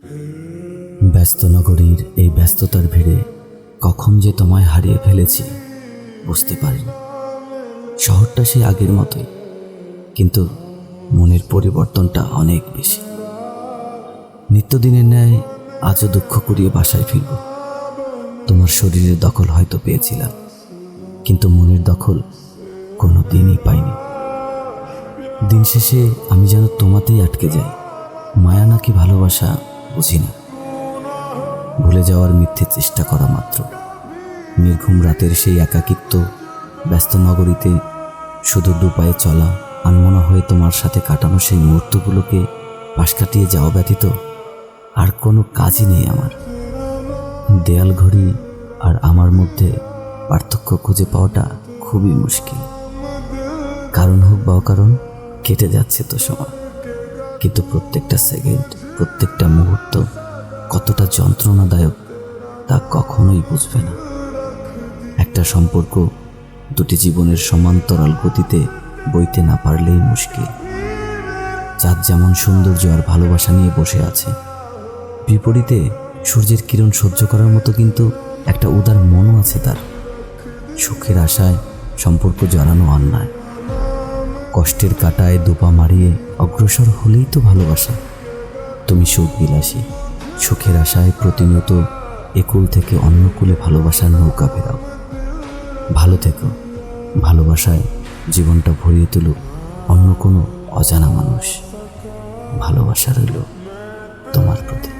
ব্যস্ত নগরীর এই ব্যস্ততার ভিড়ে কখন যে তোমায় হারিয়ে ফেলেছি বুঝতে পারিনি। শহরটা সেই আগের মতোই, কিন্তু মনের পরিবর্তনটা অনেক বেশি। নিত্যদিনের ন্যায় আজও দুঃখ করিয়ে বাসায় ফিরব। তোমার শরীরের দখল হয়তো পেয়েছিলাম, কিন্তু মনের দখল কোনো দিনই পাইনি। দিন শেষে আমি যেন তোমাতেই আটকে যাই। মায়া নাকি ভালোবাসা বুঝি না। ভুলে যাওয়ার মিথ্যে চেষ্টা করা মাত্র। নির্ঘুম রাতের সেই একাকিত্ব, ব্যস্ত নগরীতে শুধু দুপায়ে চলা, আনমনা হয়ে তোমার সাথে কাটানো সেই মুহূর্তগুলোকে পাশ কাটিয়ে যাওয়া ব্যতীত আর কোনো কাজই নেই আমার। দেয়াল ঘড়ি আর আমার মধ্যে পার্থক্য খুঁজে পাওয়াটা খুবই মুশকিল। কারণ হোক বা অকারণ কেটে যাচ্ছে তো সময়, কিন্তু প্রত্যেকটা সেকেন্ড, প্রত্যেকটা মুহূর্ত কতটা যন্ত্রণাদায়ক তা কখনোই বুঝবে না। একটা সম্পর্ক দুটি জীবনের সমান্তরাল গতিতে বইতে না পারলেই মুশকিল। চাঁদ যেমন সৌন্দর্য আর ভালোবাসা নিয়ে বসে আছে, বিপরীতে সূর্যের কিরণ সহ্য করার মতো কিন্তু একটা উদার মনও আছে তার। সুখের আশায় সম্পর্ক জড়ানো অন্যায়। কষ্টের কাঁটায় দুপা মারিয়ে অগ্রসর হলেই তো ভালোবাসা। তুমি সুখ বিলাসী, সুখের আশায় প্রতিনিয়ত একুল থেকে অন্য কুলে ভালোবাসার নৌকা ফেরাও। ভালো থেকো, ভালোবাসায় জীবনটা ভরিয়ে তুলুক অন্য কোনো অজানা মানুষ। ভালোবাসা রইল তোমার প্রতি।